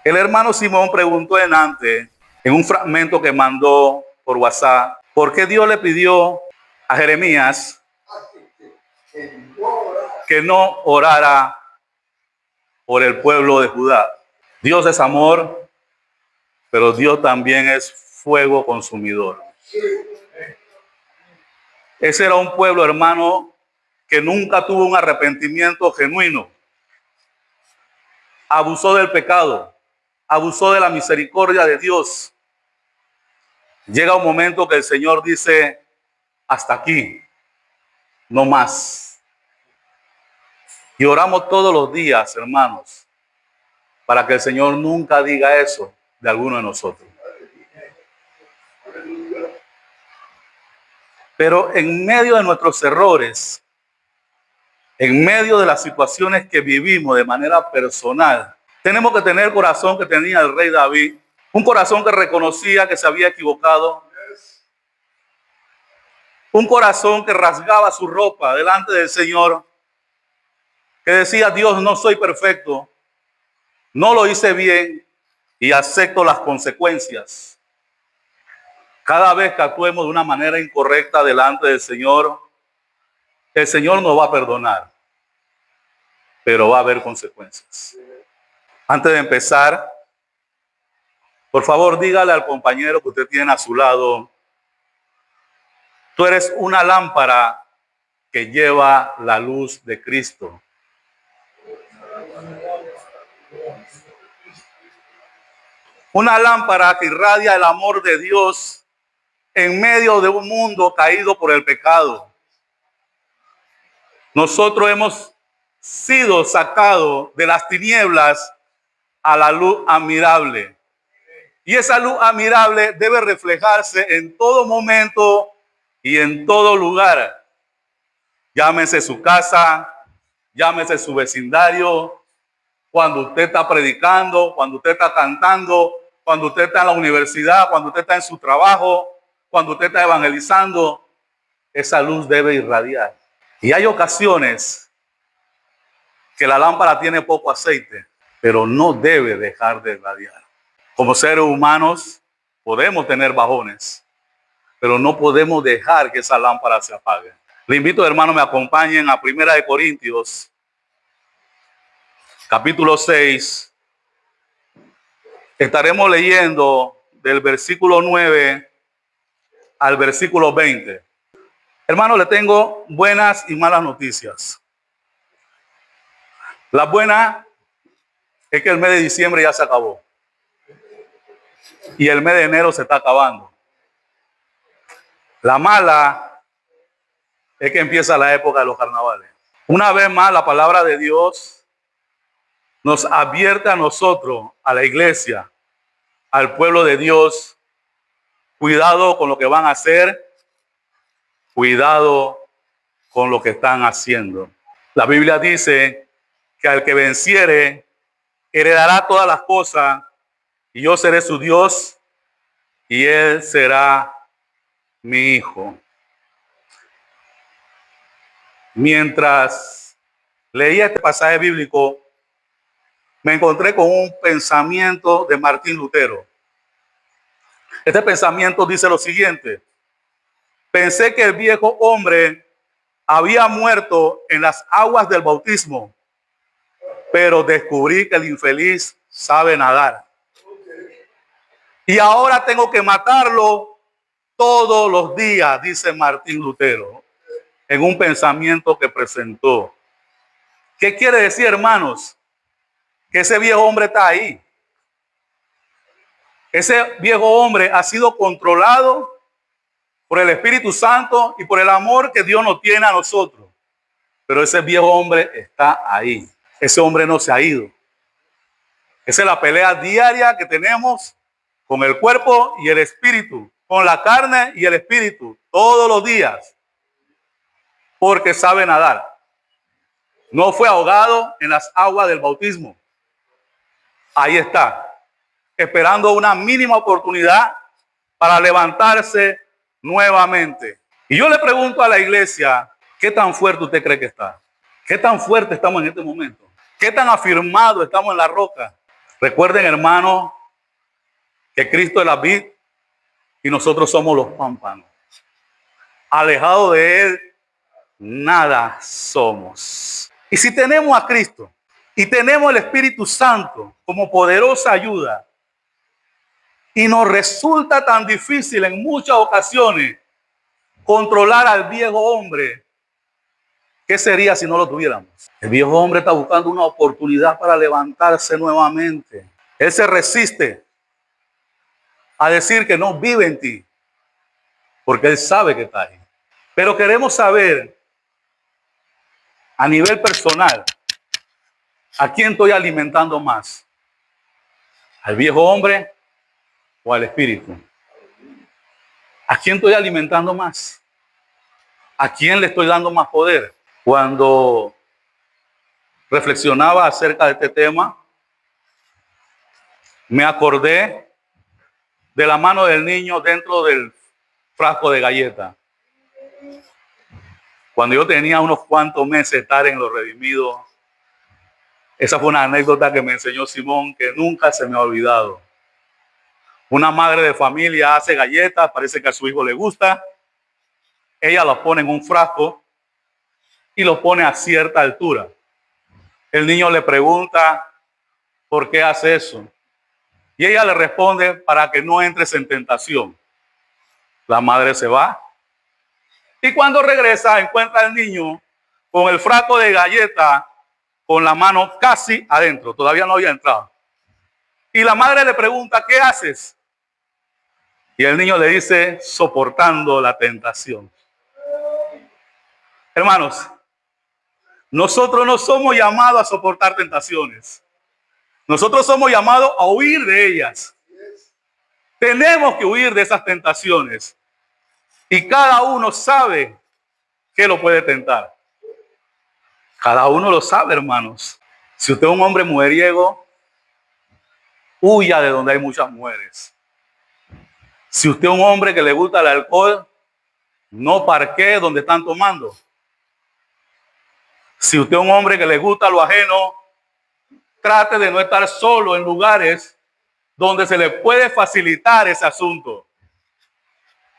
El hermano Simón preguntó en un fragmento que mandó por WhatsApp, ¿por qué Dios le pidió a Jeremías que no orara por el pueblo de Judá? Dios es amor, pero Dios también es fuego consumidor. Ese era un pueblo, hermano, que nunca tuvo un arrepentimiento genuino. Abusó del pecado, abusó de la misericordia de Dios. Llega un momento que el Señor dice, hasta aquí, no más. Y oramos todos los días, hermanos, para que el Señor nunca diga eso de alguno de nosotros. Pero en medio de nuestros errores, en medio de las situaciones que vivimos de manera personal, tenemos que tener el corazón que tenía el rey David, un corazón que reconocía que se había equivocado, un corazón que rasgaba su ropa delante del Señor, que decía, Dios, no soy perfecto, no lo hice bien y acepto las consecuencias. Cada vez que actuemos de una manera incorrecta delante del Señor, el Señor nos va a perdonar, pero va a haber consecuencias. Antes de empezar, por favor, dígale al compañero que usted tiene a su lado, tú eres una lámpara que lleva la luz de Cristo. Una lámpara que irradia el amor de Dios en medio de un mundo caído por el pecado. Nosotros hemos sido sacados de las tinieblas a la luz admirable. Y esa luz admirable debe reflejarse en todo momento y en todo lugar. Llámese su casa, llámese su vecindario, cuando usted está predicando, cuando usted está cantando, cuando usted está en la universidad, cuando usted está en su trabajo, cuando usted está evangelizando, esa luz debe irradiar. Y hay ocasiones que la lámpara tiene poco aceite, pero no debe dejar de irradiar. Como seres humanos podemos tener bajones, pero no podemos dejar que esa lámpara se apague. Le invito, hermano, me acompañen a 1 Corintios, capítulo 6. Estaremos leyendo del versículo 9 al versículo 20. Hermano, le tengo buenas y malas noticias. La buena es que el mes de diciembre ya se acabó. Y el mes de enero se está acabando. La mala es que empieza la época de los carnavales. Una vez más, la palabra de Dios nos advierte a nosotros, a la iglesia, al pueblo de Dios, cuidado con lo que van a hacer, cuidado con lo que están haciendo. La Biblia dice que al que venciere, heredará todas las cosas, y yo seré su Dios, y él será mi hijo. Mientras leía este pasaje bíblico, me encontré con un pensamiento de Martín Lutero. Este pensamiento dice lo siguiente: pensé que el viejo hombre había muerto en las aguas del bautismo, pero descubrí que el infeliz sabe nadar. Y ahora tengo que matarlo todos los días, dice Martín Lutero, en un pensamiento que presentó. ¿Qué quiere decir, hermanos? Que ese viejo hombre está ahí. Ese viejo hombre ha sido controlado por el Espíritu Santo y por el amor que Dios nos tiene a nosotros. Pero ese viejo hombre está ahí. Ese hombre no se ha ido. Esa es la pelea diaria que tenemos con el cuerpo y el espíritu, con la carne y el espíritu, todos los días. Porque sabe nadar. No fue ahogado en las aguas del bautismo. Ahí está, esperando una mínima oportunidad para levantarse nuevamente. Y yo le pregunto a la iglesia, ¿qué tan fuerte usted cree que está? ¿Qué tan fuerte estamos en este momento? ¿Qué tan afirmados estamos en la roca? Recuerden, hermanos, que Cristo es la vid y nosotros somos los pámpanos. Alejados de Él, nada somos. Y si tenemos a Cristo y tenemos el Espíritu Santo como poderosa ayuda, y nos resulta tan difícil en muchas ocasiones controlar al viejo hombre, ¿qué sería si no lo tuviéramos? El viejo hombre está buscando una oportunidad para levantarse nuevamente. Él se resiste a decir que no vive en ti, porque él sabe que está ahí. Pero queremos saber, a nivel personal, ¿a quién estoy alimentando más? ¿Al viejo hombre o al espíritu? ¿A quién estoy alimentando más? ¿A quién le estoy dando más poder? Cuando reflexionaba acerca de este tema, me acordé de la mano del niño dentro del frasco de galleta. Cuando yo tenía unos cuantos meses de estar en Los Redimidos, esa fue una anécdota que me enseñó Simón que nunca se me ha olvidado. Una madre de familia hace galletas, parece que a su hijo le gusta. Ella las pone en un frasco y los pone a cierta altura. El niño le pregunta, ¿por qué hace eso? Y ella le responde, para que no entres en tentación. La madre se va. Y cuando regresa, encuentra al niño con el frasco de galleta, con la mano casi adentro. Todavía no había entrado. Y la madre le pregunta, ¿qué haces? Y el niño le dice, soportando la tentación. Hermanos, nosotros no somos llamados a soportar tentaciones. Nosotros somos llamados a huir de ellas. Tenemos que huir de esas tentaciones. Y cada uno sabe que lo puede tentar. Cada uno lo sabe, hermanos. Si usted es un hombre mujeriego, huya de donde hay muchas mujeres. Si usted es un hombre que le gusta el alcohol, no parquee donde están tomando. Si usted es un hombre que le gusta lo ajeno, trate de no estar solo en lugares donde se le puede facilitar ese asunto.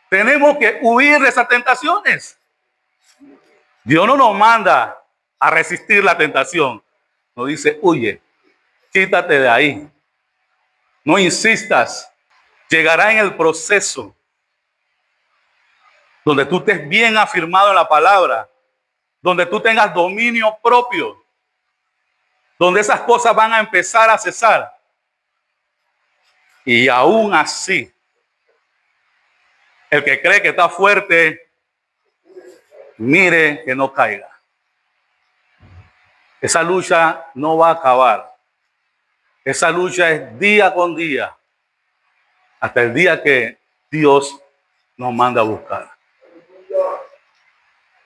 Tenemos que huir de esas tentaciones. Dios no nos manda a resistir la tentación. Nos dice, huye, quítate de ahí. No insistas. Llegará en el proceso donde tú estés bien afirmado en la palabra, donde tú tengas dominio propio, donde esas cosas van a empezar a cesar. Y aún así, el que cree que está fuerte, mire que no caiga. Esa lucha no va a acabar. Esa lucha es día con día, hasta el día que Dios nos manda a buscar.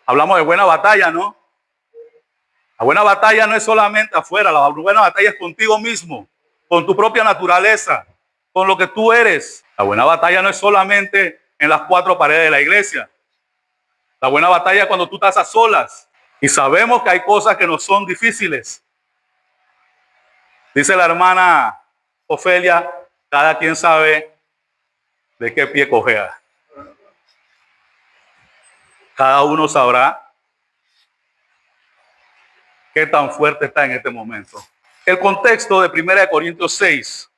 Hablamos de buena batalla, ¿no? La buena batalla no es solamente afuera, la buena batalla es contigo mismo, con tu propia naturaleza, con lo que tú eres. La buena batalla no es solamente en las cuatro paredes de la iglesia. La buena batalla es cuando tú estás a solas y sabemos que hay cosas que nos son difíciles. Dice la hermana Ofelia, cada quien sabe de qué pie cojea. Cada uno sabrá qué tan fuerte está en este momento. El contexto de 1 Corintios 6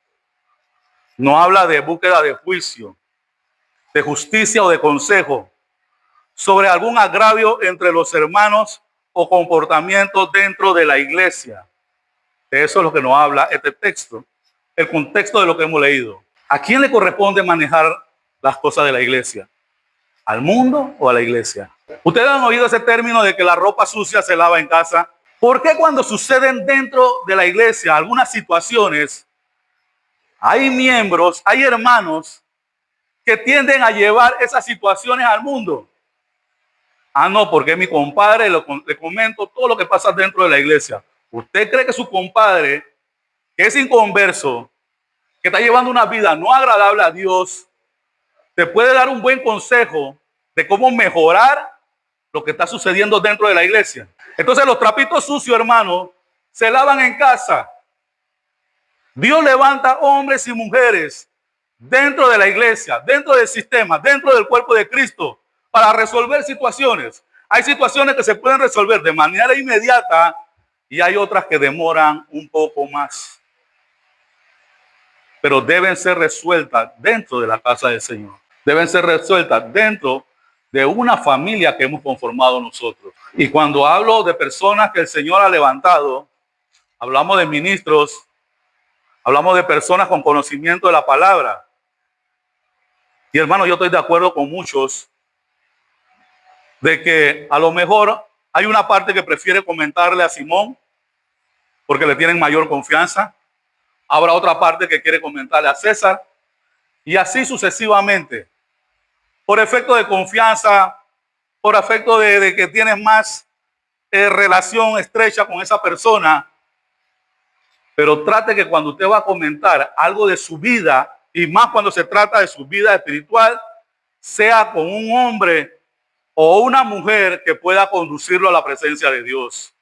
no habla de búsqueda de juicio, de justicia o de consejo sobre algún agravio entre los hermanos o comportamientos dentro de la iglesia. De eso es lo que nos habla este texto, el contexto de lo que hemos leído. ¿A quién le corresponde manejar las cosas de la iglesia? ¿Al mundo o a la iglesia? Ustedes han oído ese término de que la ropa sucia se lava en casa. ¿Por qué cuando suceden dentro de la iglesia algunas situaciones, hay miembros, hay hermanos que tienden a llevar esas situaciones al mundo? Ah, no, porque mi compadre, le comento todo lo que pasa dentro de la iglesia. ¿Usted cree que su compadre, que es inconverso, que está llevando una vida no agradable a Dios, te puede dar un buen consejo de cómo mejorar lo que está sucediendo dentro de la iglesia? Entonces los trapitos sucios, hermanos, se lavan en casa. Dios levanta hombres y mujeres dentro de la iglesia, dentro del sistema, dentro del cuerpo de Cristo, para resolver situaciones. Hay situaciones que se pueden resolver de manera inmediata y hay otras que demoran un poco más. Pero deben ser resueltas dentro de la casa del Señor. Deben ser resueltas dentro de una familia que hemos conformado nosotros. Y cuando hablo de personas que el Señor ha levantado, hablamos de ministros, hablamos de personas con conocimiento de la palabra. Y hermano, yo estoy de acuerdo con muchos de que a lo mejor hay una parte que prefiere comentarle a Simón porque le tienen mayor confianza. Habrá otra parte que quiere comentarle a César y así sucesivamente. Por efecto de confianza, por efecto de que tienes más relación estrecha con esa persona. Pero trate que cuando usted va a comentar algo de su vida, y más cuando se trata de su vida espiritual, sea con un hombre o una mujer que pueda conducirlo a la presencia de Dios.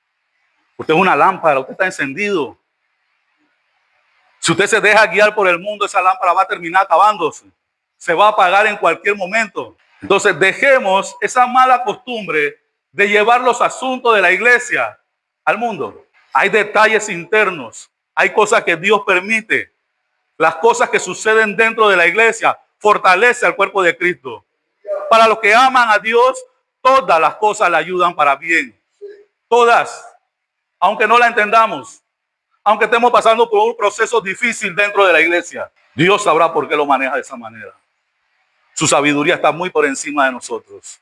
Usted es una lámpara, usted está encendido. Si usted se deja guiar por el mundo, esa lámpara va a terminar acabándose. Se va a apagar en cualquier momento. Entonces dejemos esa mala costumbre de llevar los asuntos de la iglesia al mundo. Hay detalles internos, hay cosas que Dios permite. Las cosas que suceden dentro de la iglesia fortalece al cuerpo de Cristo. Para los que aman a Dios, todas las cosas le ayudan para bien. Todas, aunque no la entendamos, aunque estemos pasando por un proceso difícil dentro de la iglesia, Dios sabrá por qué lo maneja de esa manera. Su sabiduría está muy por encima de nosotros.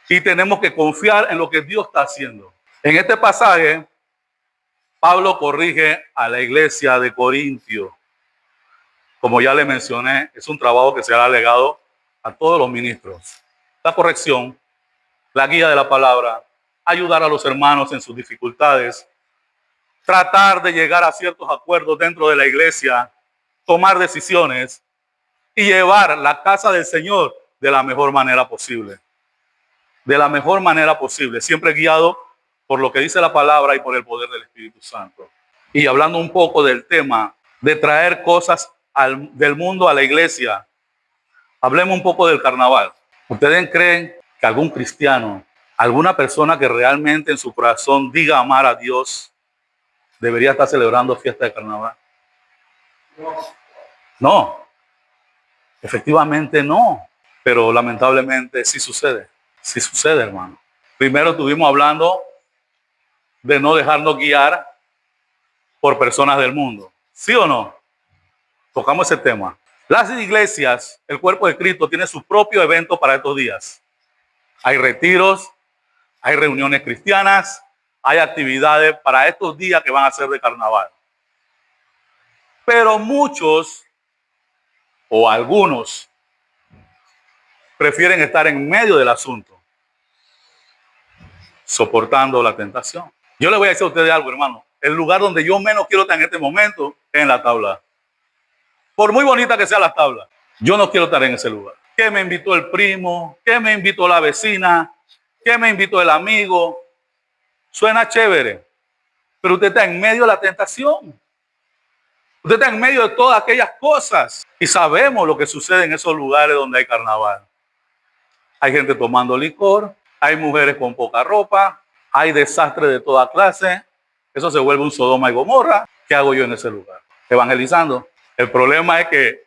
Y tenemos que confiar en lo que Dios está haciendo. En este pasaje, Pablo corrige a la iglesia de Corintio. Como ya le mencioné, es un trabajo que se ha legado a todos los ministros. La corrección, la guía de la palabra, ayudar a los hermanos en sus dificultades, tratar de llegar a ciertos acuerdos dentro de la iglesia, tomar decisiones y llevar la casa del Señor de la mejor manera posible. De la mejor manera posible, siempre guiado por lo que dice la palabra y por el poder del Espíritu Santo. Y hablando un poco del tema de traer cosas del mundo a la iglesia, hablemos un poco del carnaval. ¿Ustedes creen que algún cristiano, alguna persona que realmente en su corazón diga amar a Dios, debería estar celebrando fiesta de carnaval? No, efectivamente no, pero lamentablemente sí sucede. Sí sucede, hermano. Primero estuvimos hablando de no dejarnos guiar por personas del mundo. ¿Sí o no? Tocamos ese tema. Las iglesias, el cuerpo de Cristo, tiene su propio evento para estos días. Hay retiros, hay reuniones cristianas, hay actividades para estos días que van a ser de carnaval. Pero muchos o algunos prefieren estar en medio del asunto, soportando la tentación. Yo le voy a decir a ustedes algo, hermano. El lugar donde yo menos quiero estar en este momento es en la tabla. Por muy bonita que sea la tabla, yo no quiero estar en ese lugar. ¿Qué me invitó el primo? ¿Qué me invitó la vecina? ¿Qué me invitó el amigo? Suena chévere, pero usted está en medio de la tentación. Usted está en medio de todas aquellas cosas. Y sabemos lo que sucede en esos lugares donde hay carnaval. Hay gente tomando licor, hay mujeres con poca ropa, hay desastres de toda clase. Eso se vuelve un Sodoma y Gomorra. ¿Qué hago yo en ese lugar? Evangelizando. El problema es que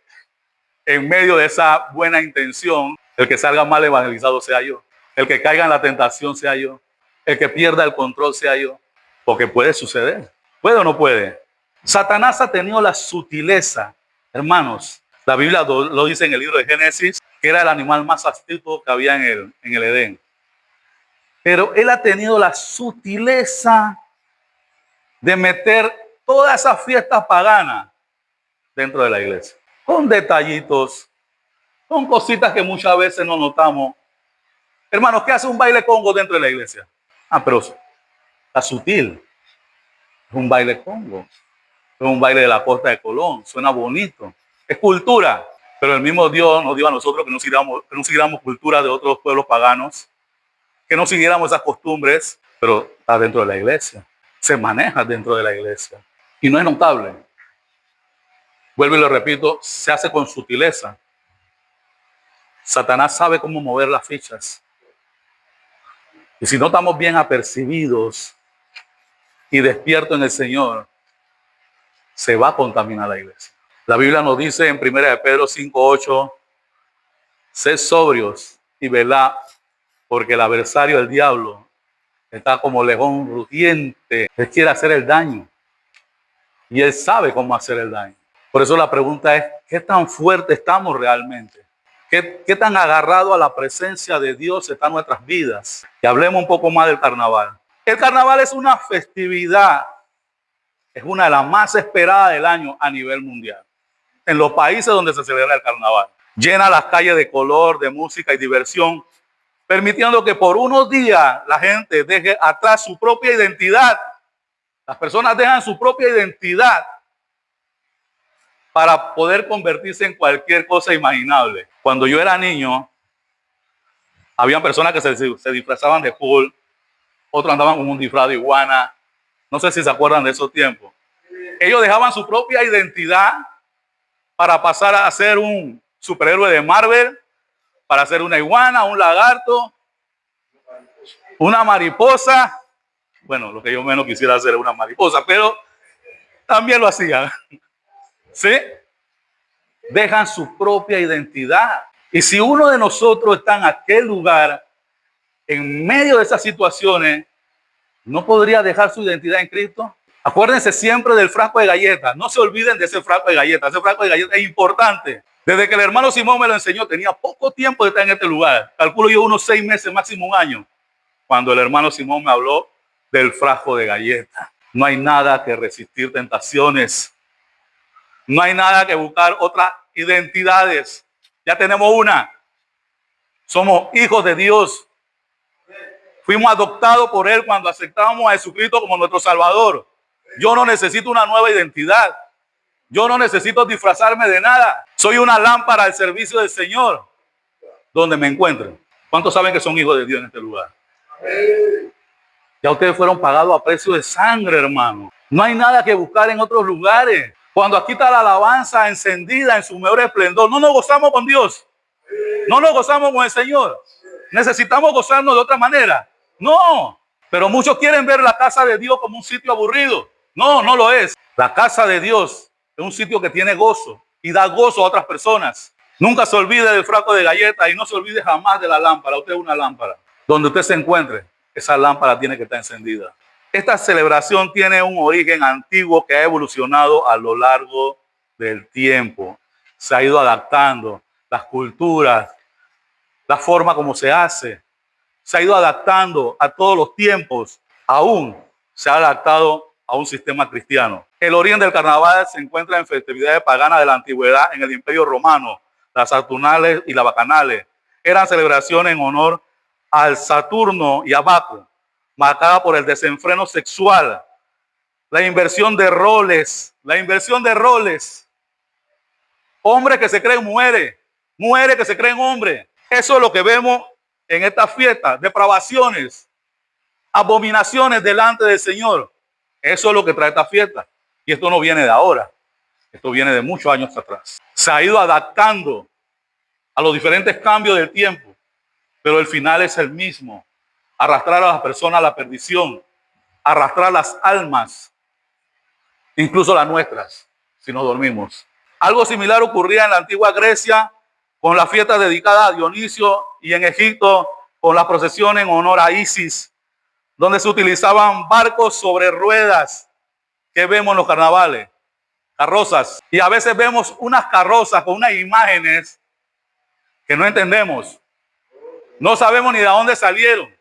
en medio de esa buena intención, el que salga mal evangelizado sea yo. El que caiga en la tentación sea yo. El que pierda el control sea yo. Porque puede suceder. ¿Puede o no puede? Satanás ha tenido la sutileza, hermanos. La Biblia lo dice en el libro de Génesis, que era el animal más astuto que había en el Edén. Pero él ha tenido la sutileza de meter todas esas fiestas paganas dentro de la iglesia. Con detallitos, con cositas que muchas veces no notamos. Hermanos, ¿qué hace un baile congo dentro de la iglesia? Pero está sutil. Es un baile congo. Es un baile de la costa de Colón. Suena bonito. Es cultura. Pero el mismo Dios nos dio a nosotros que no siguiéramos cultura de otros pueblos paganos, que no siguiéramos esas costumbres, pero está dentro de la iglesia. Se maneja dentro de la iglesia. Y no es notable. Vuelvo y lo repito, se hace con sutileza. Satanás sabe cómo mover las fichas. Y si no estamos bien apercibidos y despiertos en el Señor, se va a contaminar la iglesia. La Biblia nos dice en 1 de Pedro 5:8, sed sobrios y velad, porque el adversario del diablo está como león rugiente. Él quiere hacer el daño y él sabe cómo hacer el daño. Por eso la pregunta es, ¿qué tan fuerte estamos realmente? ¿Qué tan agarrado a la presencia de Dios están nuestras vidas? Y hablemos un poco más del carnaval. El carnaval es una festividad, es una de las más esperadas del año a nivel mundial. En los países donde se celebra el carnaval, llena las calles de color, de música y diversión, permitiendo que por unos días la gente deje atrás su propia identidad. Las personas dejan su propia identidad para poder convertirse en cualquier cosa imaginable. Cuando yo era niño, había personas que se disfrazaban de Hulk, otros andaban con un disfraz de iguana. No sé si se acuerdan de esos tiempos. Ellos dejaban su propia identidad para pasar a ser un superhéroe de Marvel, para ser una iguana, un lagarto, una mariposa. Bueno, lo que yo menos quisiera hacer es una mariposa, pero también lo hacían. ¿Sí? Dejan su propia identidad. Y si uno de nosotros está en aquel lugar, en medio de esas situaciones, ¿no podría dejar su identidad en Cristo? Acuérdense siempre del frasco de galletas. No se olviden de ese frasco de galletas. Ese frasco de galletas es importante. Desde que el hermano Simón me lo enseñó, tenía poco tiempo de estar en este lugar. Calculo yo unos 6 meses, máximo un año, cuando el hermano Simón me habló del frasco de galletas. No hay nada que resistir tentaciones. No hay nada que buscar otras identidades. Ya tenemos una. Somos hijos de Dios. Fuimos adoptados por Él cuando aceptamos a Jesucristo como nuestro Salvador. Yo no necesito una nueva identidad. Yo no necesito disfrazarme de nada. Soy una lámpara al servicio del Señor, donde me encuentren. ¿Cuántos saben que son hijos de Dios en este lugar? Ya ustedes fueron pagados a precio de sangre, hermano. No hay nada que buscar en otros lugares. Cuando aquí está la alabanza encendida en su mejor esplendor, no nos gozamos con Dios. No nos gozamos con el Señor. Necesitamos gozarnos de otra manera. No, pero muchos quieren ver la casa de Dios como un sitio aburrido. No, no lo es. La casa de Dios es un sitio que tiene gozo y da gozo a otras personas. Nunca se olvide del frasco de galletas y no se olvide jamás de la lámpara. Usted es una lámpara. Donde usted se encuentre, esa lámpara tiene que estar encendida. Esta celebración tiene un origen antiguo que ha evolucionado a lo largo del tiempo. Se ha ido adaptando las culturas, la forma como se hace. Se ha ido adaptando a todos los tiempos. Aún se ha adaptado a un sistema cristiano. El origen del carnaval se encuentra en festividades paganas de la antigüedad en el Imperio Romano. Las Saturnales y las Bacanales eran celebraciones en honor al Saturno y a Baco, marcada por el desenfreno sexual, la inversión de roles, hombres que se creen mujeres, mujeres que se creen hombres. Eso es lo que vemos en esta fiesta, depravaciones, abominaciones delante del Señor. Eso es lo que trae esta fiesta. Y esto no viene de ahora, esto viene de muchos años atrás. Se ha ido adaptando a los diferentes cambios del tiempo, pero el final es el mismo. Arrastrar a las personas a la perdición, arrastrar las almas, incluso las nuestras, si no dormimos. Algo similar ocurría en la antigua Grecia con la fiesta dedicada a Dionisio y en Egipto con la procesión en honor a Isis, donde se utilizaban barcos sobre ruedas que vemos en los carnavales, carrozas. Y a veces vemos unas carrozas con unas imágenes que no entendemos. No sabemos ni de dónde salieron.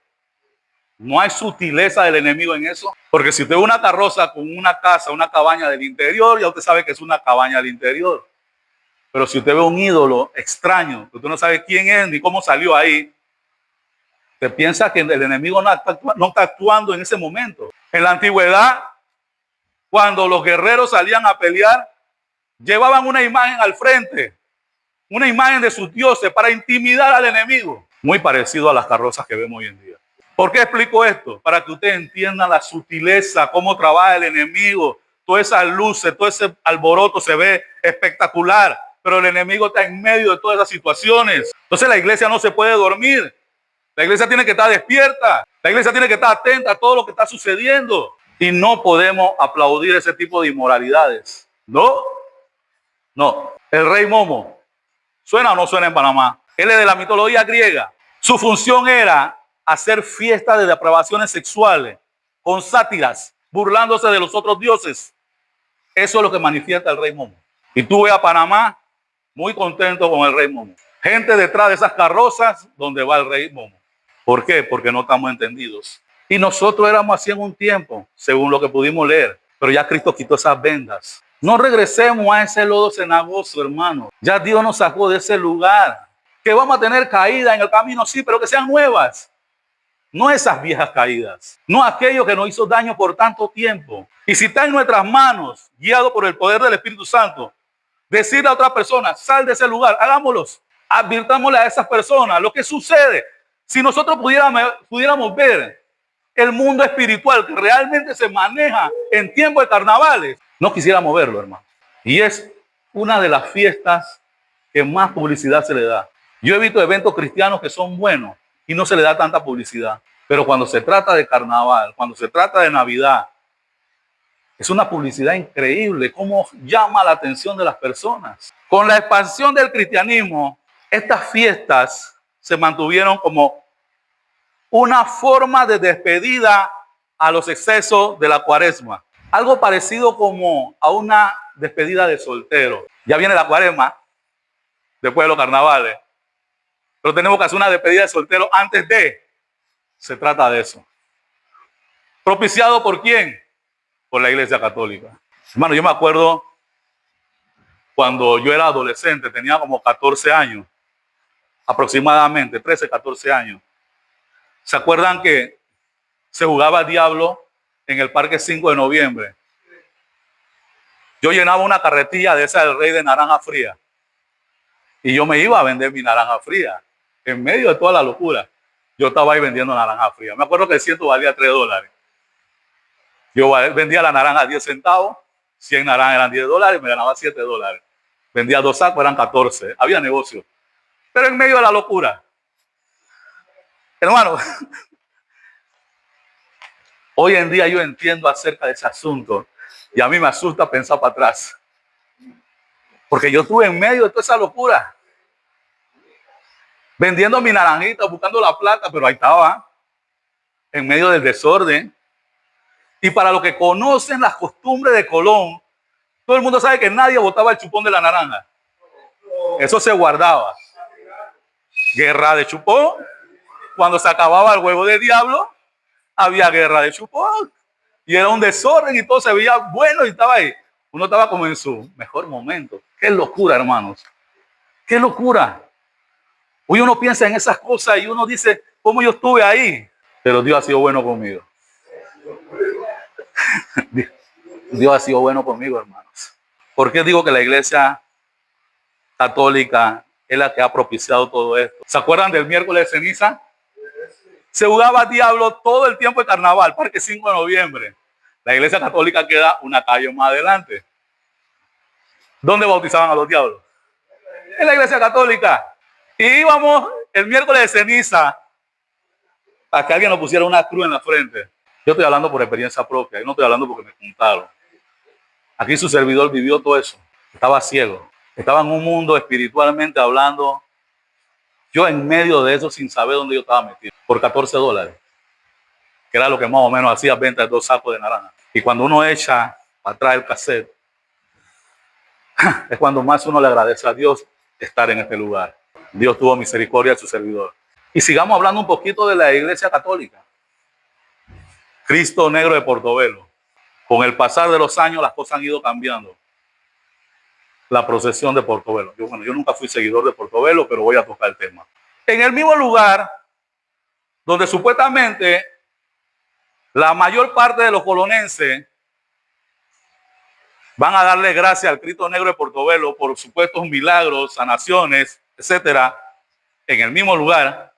No hay sutileza del enemigo en eso. Porque si usted ve una carroza con una casa, una cabaña del interior, ya usted sabe que es una cabaña del interior. Pero si usted ve un ídolo extraño, que usted no sabe quién es ni cómo salió ahí, usted piensa que el enemigo no está actuando en ese momento. En la antigüedad, cuando los guerreros salían a pelear, llevaban una imagen al frente, una imagen de sus dioses para intimidar al enemigo. Muy parecido a las carrozas que vemos hoy en día. ¿Por qué explico esto? Para que ustedes entiendan la sutileza, cómo trabaja el enemigo. todas esas luces, todo ese alboroto se ve espectacular, pero el enemigo está en medio de todas esas situaciones. Entonces la iglesia no se puede dormir. La iglesia tiene que estar despierta. La iglesia tiene que estar atenta a todo lo que está sucediendo. Y no podemos aplaudir ese tipo de inmoralidades. No, no. El rey Momo, ¿suena o no suena en Panamá? Él es de la mitología griega. Su función era hacer fiestas de depravaciones sexuales con sátiras, burlándose de los otros dioses. Eso es lo que manifiesta el rey Momo. Y tú ves a Panamá muy contento con el rey Momo. Gente detrás de esas carrozas donde va el rey Momo. ¿Por qué? Porque no estamos entendidos. Y nosotros éramos así en un tiempo, según lo que pudimos leer. Pero ya Cristo quitó esas vendas. No regresemos a ese lodo cenagoso, hermano. Ya Dios nos sacó de ese lugar. Que vamos a tener caídas en el camino, sí, pero que sean nuevas. No esas viejas caídas. No aquello que nos hizo daño por tanto tiempo. Y si está en nuestras manos, guiado por el poder del Espíritu Santo, decirle a otra persona, sal de ese lugar, hagámoslos. Advirtámosle a esas personas lo que sucede. Si nosotros pudiéramos ver el mundo espiritual que realmente se maneja en tiempo de carnavales, no quisiéramos verlo, hermano. Y es una de las fiestas que más publicidad se le da. Yo he visto eventos cristianos que son buenos y no se le da tanta publicidad. Pero cuando se trata de carnaval, cuando se trata de Navidad, es una publicidad increíble, cómo llama la atención de las personas. Con la expansión del cristianismo, estas fiestas se mantuvieron como una forma de despedida a los excesos de la cuaresma. Algo parecido como a una despedida de soltero. Ya viene la cuaresma, después de los carnavales. Pero tenemos que hacer una despedida de soltero antes de. Se trata de eso. ¿Propiciado por quién? Por la Iglesia Católica. Hermano, yo me acuerdo cuando yo era adolescente, tenía como 14 años, aproximadamente, 13, 14 años. ¿Se acuerdan que se jugaba Diablo en el Parque 5 de Noviembre? Yo llenaba una carretilla de esa del Rey de naranja fría. Y yo me iba a vender mi naranja fría. En medio de toda la locura, yo estaba ahí vendiendo naranja fría. Me acuerdo que el ciento valía $3. Yo vendía la naranja a 10 centavos, 100 naranjas eran $10, me ganaba $7. Vendía 2 sacos, eran 14. Había negocio. Pero en medio de la locura. Hermano, hoy en día yo entiendo acerca de ese asunto y a mí me asusta pensar para atrás. Porque yo estuve en medio de toda esa locura. Vendiendo mi naranjita, buscando la plata, pero ahí estaba, en medio del desorden. Y para los que conocen las costumbres de Colón, todo el mundo sabe que nadie botaba el chupón de la naranja. Eso se guardaba. Guerra de chupón. Cuando se acababa el huevo de diablo, había guerra de chupón. Y era un desorden y todo se veía bueno y estaba ahí. Uno estaba como en su mejor momento. Qué locura, hermanos. Qué locura. Hoy uno piensa en esas cosas y uno dice, ¿cómo yo estuve ahí? Pero Dios ha sido bueno conmigo. Dios ha sido bueno conmigo, hermanos. ¿Por qué digo que la Iglesia Católica es la que ha propiciado todo esto? ¿Se acuerdan del miércoles de ceniza? Se jugaba Diablo todo el tiempo de carnaval, Parque 5 de Noviembre. La Iglesia Católica queda una calle más adelante. ¿Dónde bautizaban a los diablos? En la Iglesia Católica. Y íbamos el miércoles de ceniza a que alguien nos pusiera una cruz en la frente. Yo estoy hablando por experiencia propia, yo no estoy hablando porque me contaron. Aquí su servidor vivió todo eso. Estaba ciego. Estaba en un mundo espiritualmente hablando. Yo en medio de eso sin saber dónde yo estaba metido. Por $14. Que era lo que más o menos hacía venta de 2 sacos de naranja. Y cuando uno echa para atrás el cassette, es cuando más uno le agradece a Dios estar en este lugar. Dios tuvo misericordia de su servidor. Y sigamos hablando un poquito de la Iglesia Católica. Cristo Negro de Portobelo. Con el pasar de los años las cosas han ido cambiando. La procesión de Portobelo. Yo nunca fui seguidor de Portobelo, pero voy a tocar el tema. En el mismo lugar donde supuestamente la mayor parte de los colonenses van a darle gracias al Cristo Negro de Portobelo por supuestos milagros, sanaciones, etcétera. En el mismo lugar,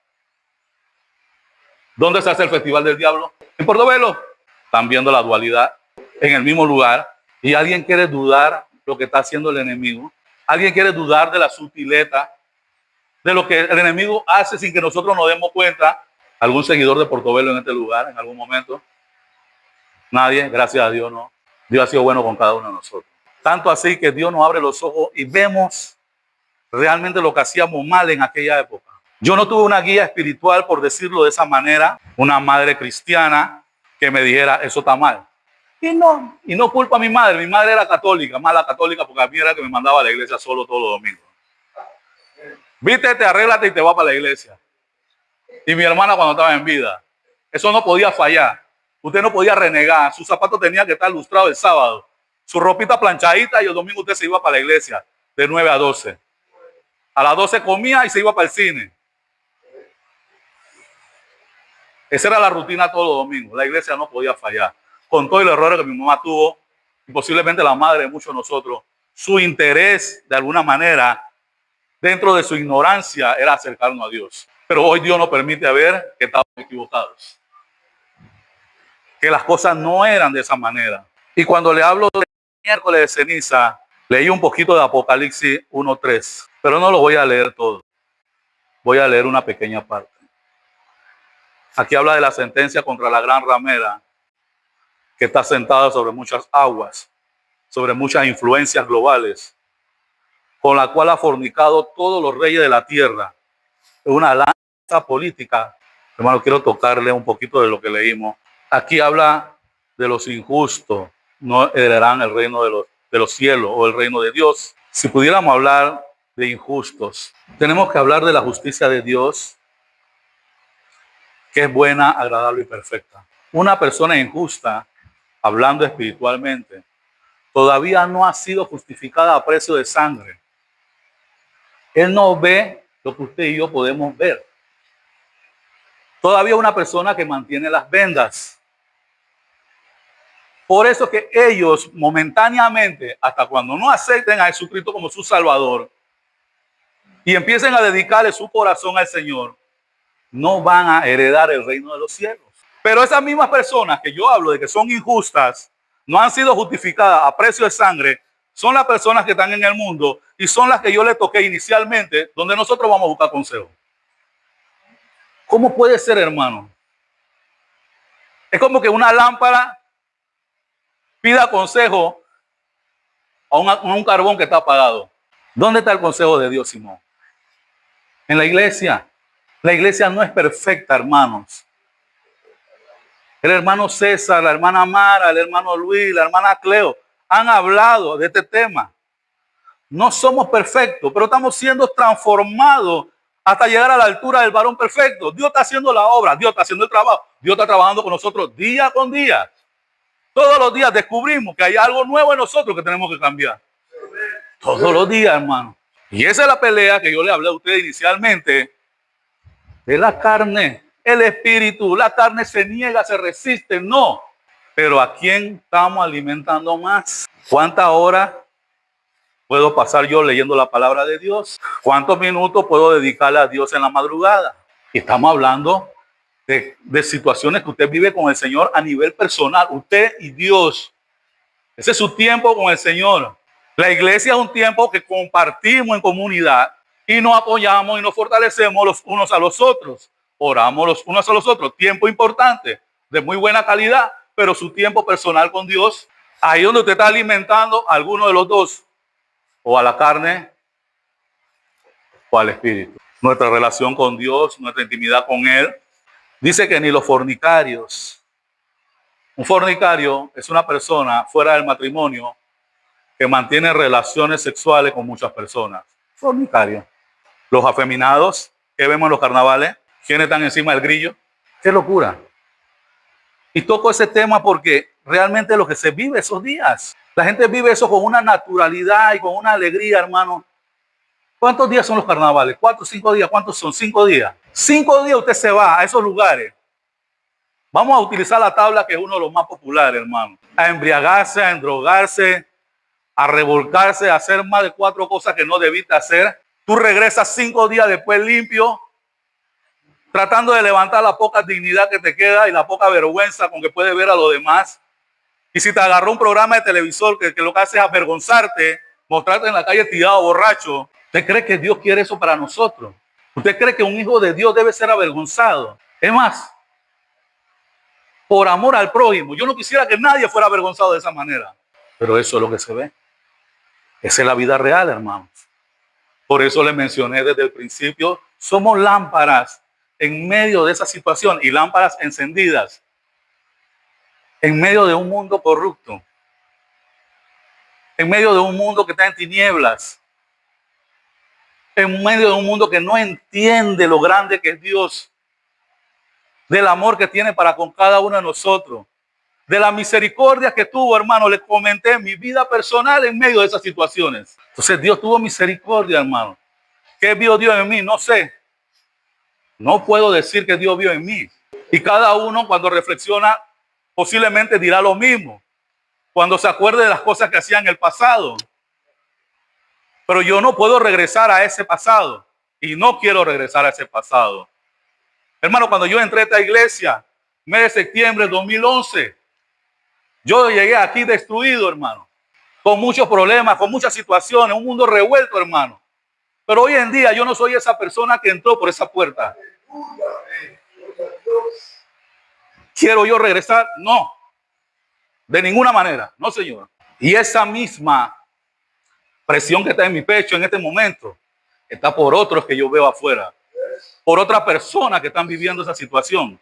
¿dónde se hace el Festival del Diablo? En Portobelo. Están viendo la dualidad. En el mismo lugar, Y alguien quiere dudar lo que está haciendo el enemigo. Alguien quiere dudar de la sutileza, de lo que el enemigo hace sin que nosotros nos demos cuenta. ¿Algún seguidor de Portobelo en este lugar en algún momento? Nadie, gracias a Dios no. Dios ha sido bueno con cada uno de nosotros. Tanto así que Dios nos abre los ojos y vemos realmente lo que hacíamos mal en aquella época. Yo no tuve una guía espiritual, por decirlo de esa manera, una madre cristiana que me dijera, eso está mal. Y no culpa a mi madre era católica, mala católica, porque a mí era que me mandaba a la iglesia solo todos los domingos. Vístete, arréglate y te vas para la iglesia. Y mi hermana cuando estaba en vida, eso no podía fallar. Usted no podía renegar, sus zapatos tenían que estar lustrados el sábado, su ropita planchadita y el domingo usted se iba para la iglesia de 9 a 12. A las 12 comía y se iba para el cine. Esa era la rutina todos los domingos. La iglesia no podía fallar. Con todo el error que mi mamá tuvo, y posiblemente la madre de muchos de nosotros, su interés, de alguna manera, dentro de su ignorancia, era acercarnos a Dios. Pero hoy Dios nos permite ver que estamos equivocados. Que las cosas no eran de esa manera. Y cuando le hablo de miércoles de ceniza, leí un poquito de Apocalipsis 1:3, pero no lo voy a leer todo. Voy a leer una pequeña parte. Aquí habla de la sentencia contra la gran ramera que está sentada sobre muchas aguas, sobre muchas influencias globales, con la cual ha fornicado todos los reyes de la tierra. Es una lanza política. Hermano, quiero tocarle un poquito de lo que leímos. Aquí habla de los injustos, no heredarán el reino de los cielos o el reino de Dios. Si pudiéramos hablar de injustos, tenemos que hablar de la justicia de Dios, que es buena, agradable y perfecta. Una persona injusta, hablando espiritualmente, todavía no ha sido justificada a precio de sangre. Él no ve lo que usted y yo podemos ver. Todavía una persona que mantiene las vendas. Por eso que ellos momentáneamente, hasta cuando no acepten a Jesucristo como su Salvador y empiecen a dedicarle su corazón al Señor, no van a heredar el reino de los cielos. Pero esas mismas personas que yo hablo de que son injustas, no han sido justificadas a precio de sangre, son las personas que están en el mundo y son las que yo le toqué inicialmente, donde nosotros vamos a buscar consejo. ¿Cómo puede ser, hermano? Es como que una lámpara pida consejo a un carbón que está apagado. ¿Dónde está el consejo de Dios, Simón? En la iglesia. La iglesia no es perfecta, hermanos. El hermano César, la hermana Mara, el hermano Luis, la hermana Cleo han hablado de este tema. No somos perfectos, pero estamos siendo transformados hasta llegar a la altura del varón perfecto. Dios está haciendo la obra, Dios está haciendo el trabajo, Dios está trabajando con nosotros día con día. Todos los días descubrimos que hay algo nuevo en nosotros que tenemos que cambiar. Todos los días, hermano. Y esa es la pelea que yo le hablé a usted inicialmente. De la carne, el espíritu, la carne se niega, se resiste, no. Pero ¿a quién estamos alimentando más? ¿Cuántas horas puedo pasar yo leyendo la palabra de Dios? ¿Cuántos minutos puedo dedicarle a Dios en la madrugada? Y estamos hablando de situaciones que usted vive con el Señor a nivel personal, usted y Dios. Ese es su tiempo con el Señor. La iglesia es un tiempo que compartimos en comunidad y nos apoyamos y nos fortalecemos los unos a los otros. Oramos los unos a los otros. Tiempo importante, de muy buena calidad, pero su tiempo personal con Dios, ahí donde usted está alimentando a alguno de los dos, o a la carne o al espíritu. Nuestra relación con Dios, nuestra intimidad con Él. Dice que ni los fornicarios. Un fornicario es una persona fuera del matrimonio que mantiene relaciones sexuales con muchas personas. Fornicario. Los afeminados, que vemos en los carnavales, ¿quiénes están encima del grillo? ¡Qué locura! Y toco ese tema porque realmente es lo que se vive esos días. La gente vive eso con una naturalidad y con una alegría, hermano. ¿Cuántos días son los carnavales? 4 o 5 días. ¿Cuántos son? 5 días. 5 días usted se va a esos lugares. Vamos a utilizar la tabla que es uno de los más populares, hermano. A embriagarse, a endrogarse, a revolcarse, a hacer más de 4 cosas que no debiste hacer. Tú regresas 5 días después limpio, tratando de levantar la poca dignidad que te queda y la poca vergüenza con que puedes ver a los demás. Y si te agarró un programa de televisor que lo que hace es avergonzarte, mostrarte en la calle tirado borracho, ¿usted cree que Dios quiere eso para nosotros? ¿Usted cree que un hijo de Dios debe ser avergonzado? Es más, por amor al prójimo, yo no quisiera que nadie fuera avergonzado de esa manera. Pero eso es lo que se ve. Esa es la vida real, hermanos. Por eso le mencioné desde el principio, somos lámparas en medio de esa situación y lámparas encendidas en medio de un mundo corrupto, en medio de un mundo que está en tinieblas, en medio de un mundo que no entiende lo grande que es Dios, del amor que tiene para con cada uno de nosotros, de la misericordia que tuvo, hermano. Le comenté mi vida personal en medio de esas situaciones. Entonces Dios tuvo misericordia, hermano. ¿Qué vio Dios en mí? No sé. No puedo decir que Dios vio en mí. Y cada uno cuando reflexiona posiblemente dirá lo mismo, cuando se acuerde de las cosas que hacía en el pasado. Pero yo no puedo regresar a ese pasado y no quiero regresar a ese pasado. Hermano, cuando yo entré a esta iglesia, mes de septiembre del 2011, yo llegué aquí destruido, hermano, con muchos problemas, con muchas situaciones, un mundo revuelto, hermano. Pero hoy en día yo no soy esa persona que entró por esa puerta. ¿Quiero yo regresar? No, de ninguna manera, no, señor. Y esa misma presión que está en mi pecho en este momento está por otros que yo veo afuera, por otras personas que están viviendo esa situación,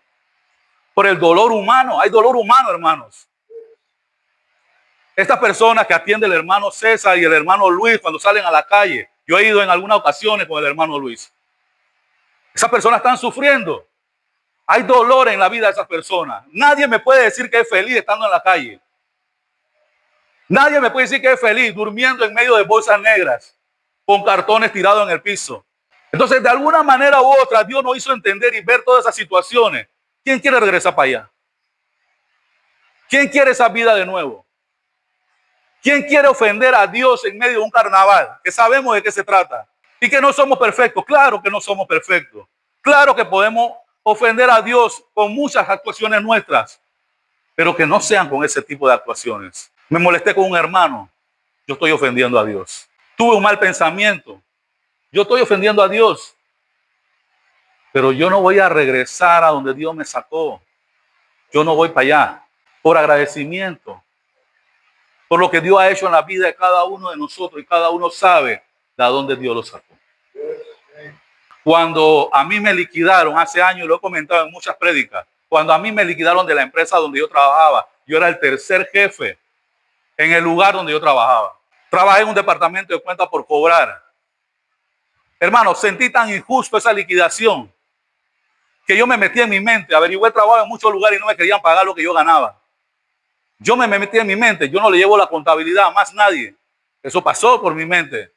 por el dolor humano. Hay dolor humano, hermanos. Estas personas que atiende el hermano César y el hermano Luis cuando salen a la calle, yo he ido en algunas ocasiones con el hermano Luis. Esas personas están sufriendo. Hay dolor en la vida de esas personas. Nadie me puede decir que es feliz estando en la calle. Nadie me puede decir que es feliz durmiendo en medio de bolsas negras, con cartones tirados en el piso. Entonces, de alguna manera u otra, Dios nos hizo entender y ver todas esas situaciones. ¿Quién quiere regresar para allá? ¿Quién quiere esa vida de nuevo? ¿Quién quiere ofender a Dios en medio de un carnaval? Que sabemos de qué se trata. Y que no somos perfectos. Claro que no somos perfectos. Claro que podemos ofender a Dios con muchas actuaciones nuestras, pero que no sean con ese tipo de actuaciones. Me molesté con un hermano, yo estoy ofendiendo a Dios. Tuve un mal pensamiento, yo estoy ofendiendo a Dios. Pero yo no voy a regresar a donde Dios me sacó. Yo no voy para allá. Por agradecimiento, por lo que Dios ha hecho en la vida de cada uno de nosotros, y cada uno sabe de dónde Dios lo sacó. Cuando a mí me liquidaron hace años, lo he comentado en muchas prédicas, cuando a mí me liquidaron de la empresa donde yo trabajaba, yo era el tercer jefe en el lugar donde yo trabajaba. Trabajé en un departamento de cuentas por cobrar. Hermano, sentí tan injusto esa liquidación que yo me metí en mi mente, averigué trabajo en muchos lugares y no me querían pagar lo que yo ganaba. Yo me metí en mi mente, yo no le llevo la contabilidad a más nadie. Eso pasó por mi mente.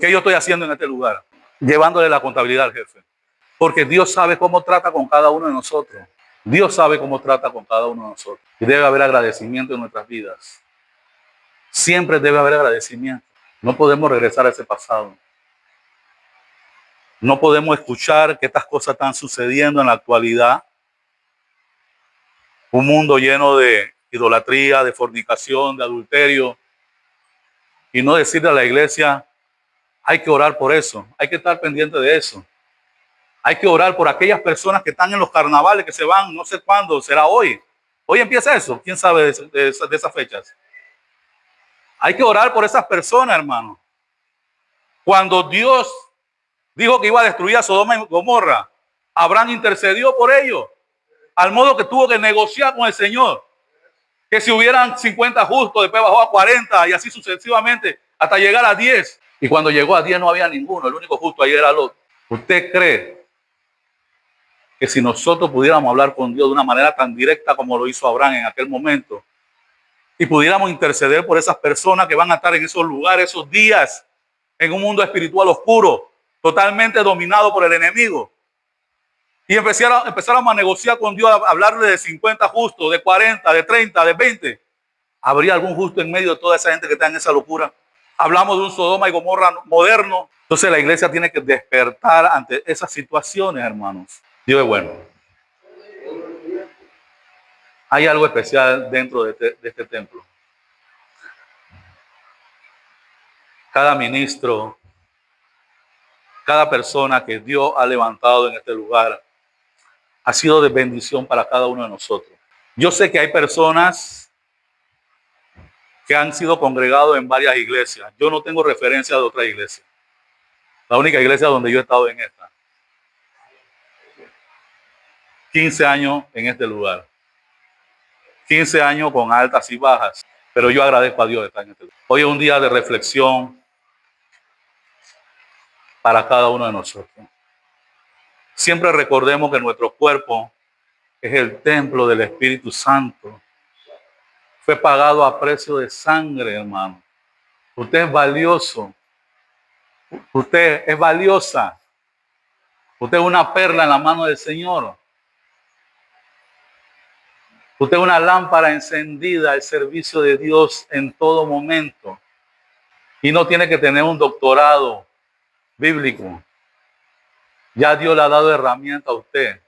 ¿Qué yo estoy haciendo en este lugar? Llevándole la contabilidad al jefe. Porque Dios sabe cómo trata con cada uno de nosotros. Dios sabe cómo trata con cada uno de nosotros. Y debe haber agradecimiento en nuestras vidas. Siempre debe haber agradecimiento. No podemos regresar a ese pasado. No podemos escuchar que estas cosas están sucediendo en la actualidad. Un mundo lleno de idolatría, de fornicación, de adulterio. Y no decirle a la iglesia, hay que orar por eso. Hay que estar pendiente de eso. Hay que orar por aquellas personas que están en los carnavales, que se van, no sé cuándo, será hoy. Hoy empieza eso. ¿Quién sabe de esas fechas? Hay que orar por esas personas, hermano. Cuando Dios dijo que iba a destruir a Sodoma y Gomorra, Abraham intercedió por ellos, al modo que tuvo que negociar con el Señor. Que si hubieran 50 justos, después bajó a 40 y así sucesivamente hasta llegar a 10. Y cuando llegó a 10 no había ninguno, el único justo ahí era Lot. ¿Usted cree que si nosotros pudiéramos hablar con Dios de una manera tan directa como lo hizo Abraham en aquel momento, y pudiéramos interceder por esas personas que van a estar en esos lugares, esos días, en un mundo espiritual oscuro, totalmente dominado por el enemigo, y empezáramos a negociar con Dios, a hablarle de 50 justos, de 40, de 30, de 20, ¿habría algún justo en medio de toda esa gente que está en esa locura? Hablamos de un Sodoma y Gomorra moderno. Entonces la iglesia tiene que despertar ante esas situaciones, hermanos. Dios es bueno. Hay algo especial dentro de este templo. Cada ministro, cada persona que Dios ha levantado en este lugar ha sido de bendición para cada uno de nosotros. Yo sé que hay personas que han sido congregados en varias iglesias. Yo no tengo referencia de otra iglesia. La única iglesia donde yo he estado en esta. 15 años en este lugar. 15 años con altas y bajas. Pero yo agradezco a Dios de estar en este lugar. Hoy es un día de reflexión para cada uno de nosotros. Siempre recordemos que nuestro cuerpo es el templo del Espíritu Santo. Fue pagado a precio de sangre, hermano. Usted es valioso. Usted es valiosa. Usted es una perla en la mano del Señor. Usted es una lámpara encendida al servicio de Dios en todo momento. Y no tiene que tener un doctorado bíblico. Ya Dios le ha dado herramienta a usted.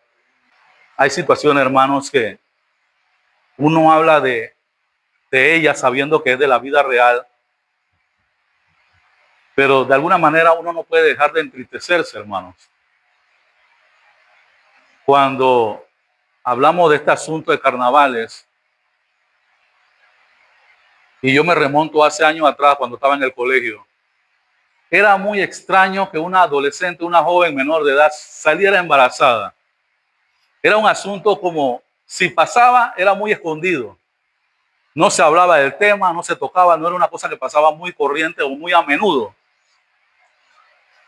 Hay situaciones, hermanos, que uno habla de ella sabiendo que es de la vida real, pero de alguna manera uno no puede dejar de entristecerse, hermanos. Cuando hablamos de este asunto de carnavales, y yo me remonto hace años atrás cuando estaba en el colegio, era muy extraño que una adolescente, una joven menor de edad saliera embarazada. Era un asunto como, si pasaba, era muy escondido. No se hablaba del tema, no se tocaba, no era una cosa que pasaba muy corriente o muy a menudo.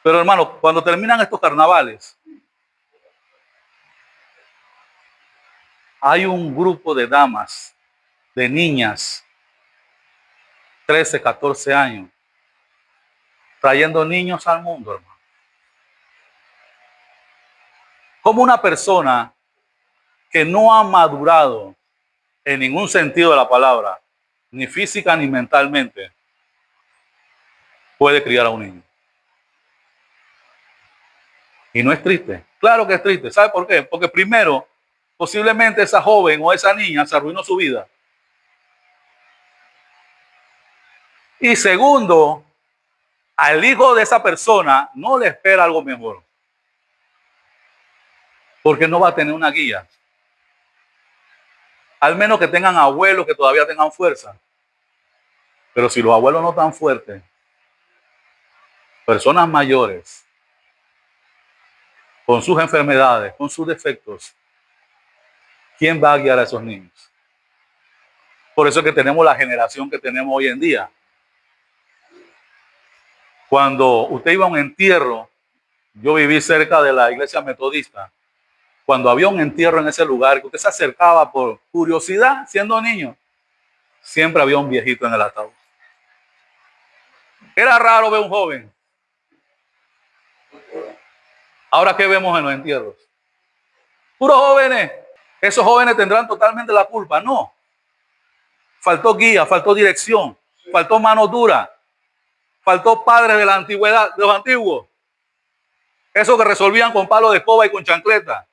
Pero hermano, cuando terminan estos carnavales, hay un grupo de damas, de niñas, 13, 14 años, trayendo niños al mundo, hermano. Como una persona que no ha madurado en ningún sentido de la palabra, ni física ni mentalmente, puede criar a un niño. Y no es triste. Claro que es triste. ¿Sabe por qué? Porque primero, posiblemente esa joven o esa niña se arruinó su vida. Y segundo, al hijo de esa persona no le espera algo mejor. Porque no va a tener una guía. Al menos que tengan abuelos que todavía tengan fuerza. Pero si los abuelos no están fuertes, personas mayores, con sus enfermedades, con sus defectos, ¿quién va a guiar a esos niños? Por eso es que tenemos la generación que tenemos hoy en día. Cuando usted iba a un entierro, yo viví cerca de la iglesia metodista, cuando había un entierro en ese lugar, que usted se acercaba por curiosidad, siendo niño, siempre había un viejito en el ataúd. Era raro ver un joven. Ahora, ¿qué vemos en los entierros? Puros jóvenes. Esos jóvenes tendrán totalmente la culpa. No. Faltó guía, faltó dirección, faltó mano dura, faltó padres de la antigüedad, de los antiguos. Esos que resolvían con palo de escoba y con chancleta.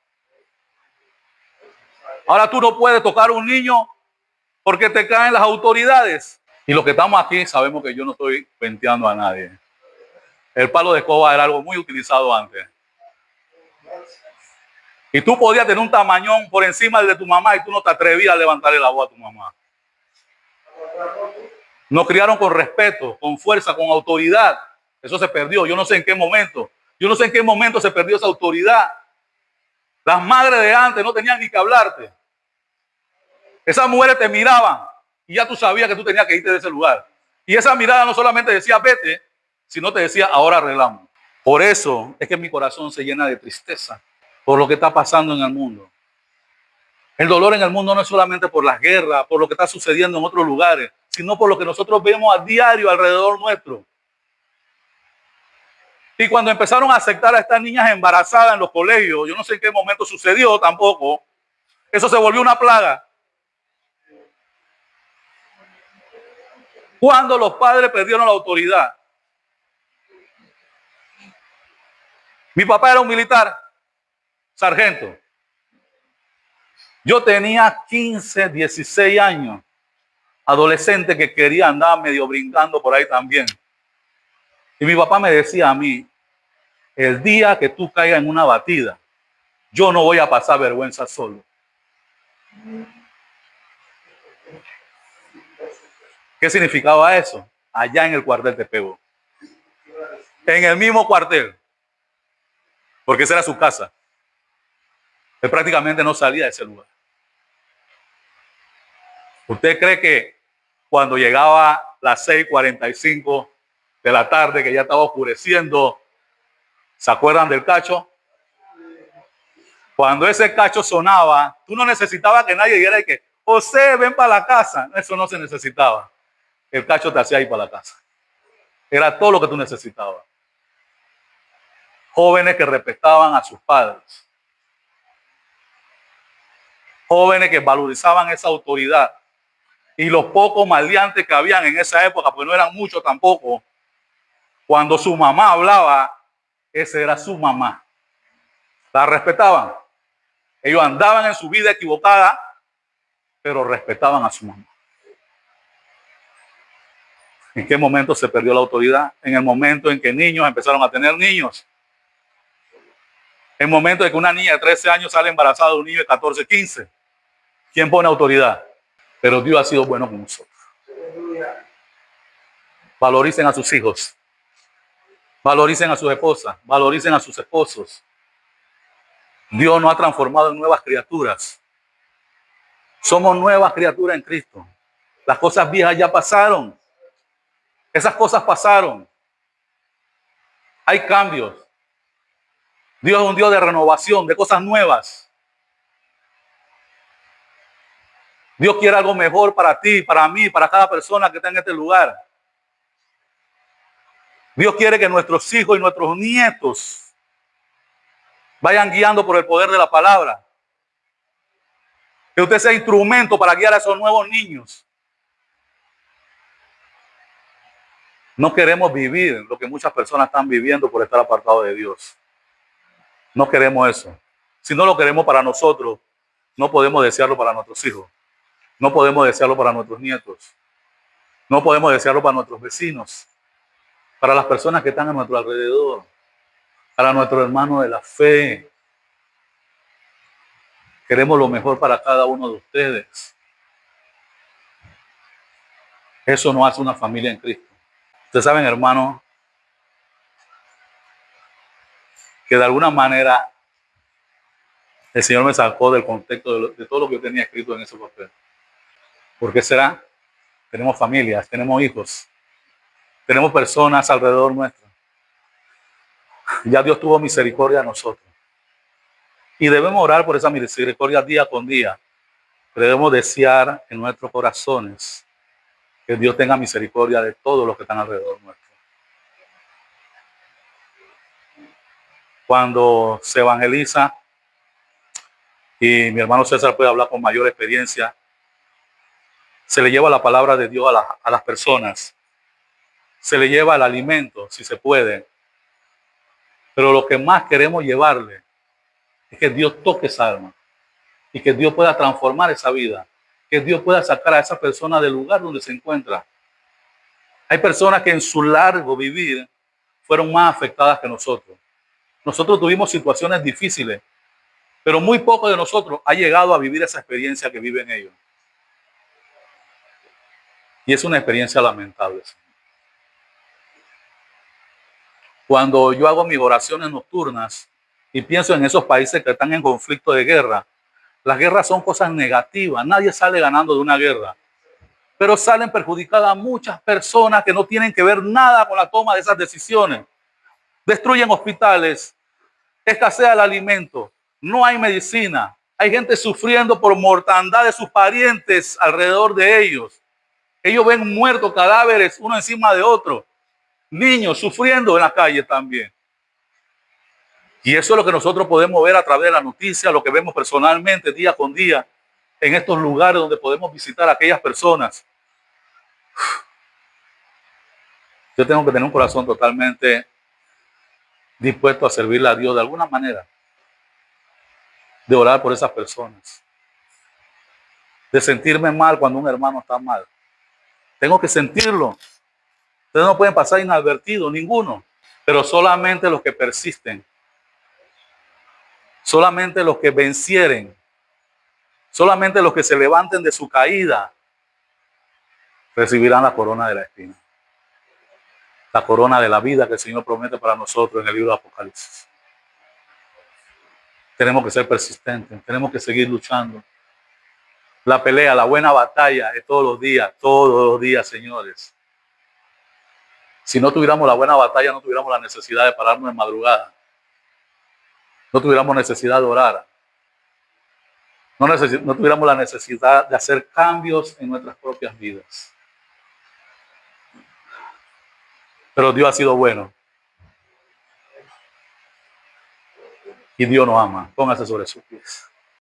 Ahora tú no puedes tocar a un niño porque te caen las autoridades. Y los que estamos aquí sabemos que yo no estoy penteando a nadie. El palo de escoba era algo muy utilizado antes. Y tú podías tener un tamañón por encima del de tu mamá y tú no te atrevías a levantarle la voz a tu mamá. Nos criaron con respeto, con fuerza, con autoridad. Eso se perdió. Yo no sé en qué momento. Yo no sé en qué momento se perdió esa autoridad. Las madres de antes no tenían ni que hablarte. Esas mujeres te miraban y ya tú sabías que tú tenías que irte de ese lugar. Y esa mirada no solamente decía vete, sino te decía ahora arreglamos. Por eso es que mi corazón se llena de tristeza por lo que está pasando en el mundo. El dolor en el mundo no es solamente por las guerras, por lo que está sucediendo en otros lugares, sino por lo que nosotros vemos a diario alrededor nuestro. Y cuando empezaron a aceptar a estas niñas embarazadas en los colegios, yo no sé en qué momento sucedió tampoco, eso se volvió una plaga. Cuando los padres perdieron la autoridad. Mi papá era un militar, sargento. Yo tenía 15, 16 años, adolescente que quería andar medio brincando por ahí también. Y mi papá me decía a mí, el día que tú caigas en una batida, yo no voy a pasar vergüenza solo. ¿Qué significaba eso? Allá en el cuartel de Pego. En el mismo cuartel. Porque esa era su casa. Él prácticamente no salía de ese lugar. ¿Usted cree que cuando llegaba las 6:45 de la tarde, que ya estaba oscureciendo, se acuerdan del cacho? Cuando ese cacho sonaba, tú no necesitabas que nadie dijera que José, ven para la casa. Eso no se necesitaba. El cacho te hacía ir para la casa. Era todo lo que tú necesitabas. Jóvenes que respetaban a sus padres. Jóvenes que valorizaban esa autoridad. Y los pocos maleantes que habían en esa época, pues no eran muchos tampoco, cuando su mamá hablaba, esa era su mamá. La respetaban. Ellos andaban en su vida equivocada, pero respetaban a su mamá. ¿En qué momento se perdió la autoridad? En el momento en que niños empezaron a tener niños. En el momento de que una niña de 13 años sale embarazada de un niño de 14, 15. ¿Quién pone autoridad? Pero Dios ha sido bueno con nosotros. Valoricen a sus hijos. Valoricen a sus esposas. Valoricen a sus esposos. Dios nos ha transformado en nuevas criaturas. Somos nuevas criaturas en Cristo. Las cosas viejas ya pasaron. Esas cosas pasaron. Hay cambios. Dios es un Dios de renovación, de cosas nuevas. Dios quiere algo mejor para ti, para mí, para cada persona que está en este lugar. Dios quiere que nuestros hijos y nuestros nietos vayan guiando por el poder de la palabra. Que usted sea instrumento para guiar a esos nuevos niños. No queremos vivir lo que muchas personas están viviendo por estar apartados de Dios. No queremos eso. Si no lo queremos para nosotros, no podemos desearlo para nuestros hijos. No podemos desearlo para nuestros nietos. No podemos desearlo para nuestros vecinos. Para las personas que están a nuestro alrededor. Para nuestros hermanos de la fe. Queremos lo mejor para cada uno de ustedes. Eso no hace una familia en Cristo. Ustedes saben, hermano, que de alguna manera el Señor me sacó del contexto de todo lo que yo tenía escrito en ese papel. ¿Por qué será? Tenemos familias, tenemos hijos, tenemos personas alrededor nuestro. Ya Dios tuvo misericordia de nosotros. Y debemos orar por esa misericordia día con día. Debemos desear en nuestros corazones que Dios tenga misericordia de todos los que están alrededor nuestro. Cuando se evangeliza, y mi hermano César puede hablar con mayor experiencia, se le lleva la palabra de Dios a las personas. Se le lleva el alimento, si se puede. Pero lo que más queremos llevarle es que Dios toque esa alma y que Dios pueda transformar esa vida, que Dios pueda sacar a esa persona del lugar donde se encuentra. Hay personas que en su largo vivir fueron más afectadas que nosotros. Nosotros tuvimos situaciones difíciles, pero muy poco de nosotros ha llegado a vivir esa experiencia que viven ellos. Y es una experiencia lamentable. Cuando yo hago mis oraciones nocturnas y pienso en esos países que están en conflicto de guerra, las guerras son cosas negativas. Nadie sale ganando de una guerra. Pero salen perjudicadas muchas personas que no tienen que ver nada con la toma de esas decisiones. Destruyen hospitales, escasea el alimento, no hay medicina. Hay gente sufriendo por mortandad de sus parientes alrededor de ellos. Ellos ven muertos cadáveres uno encima de otro. Niños sufriendo en la calle también. Y eso es lo que nosotros podemos ver a través de la noticia, lo que vemos personalmente día con día en estos lugares donde podemos visitar a aquellas personas. Yo tengo que tener un corazón totalmente dispuesto a servirle a Dios de alguna manera, de orar por esas personas. de sentirme mal cuando un hermano está mal. Tengo que sentirlo. Ustedes no pueden pasar inadvertidos, ninguno, pero solamente los que persisten, solamente los que vencieren, solamente los que se levanten de su caída, recibirán la corona de la espina, la corona de la vida que el Señor promete para nosotros en el libro de Apocalipsis. Tenemos que ser persistentes, tenemos que seguir luchando. La pelea, la buena batalla es todos los días, señores. Si no tuviéramos la buena batalla, no tuviéramos la necesidad de pararnos de madrugada. No tuviéramos necesidad de orar. No tuviéramos la necesidad de hacer cambios en nuestras propias vidas. Pero Dios ha sido bueno. Y Dios nos ama. Póngase sobre sus pies.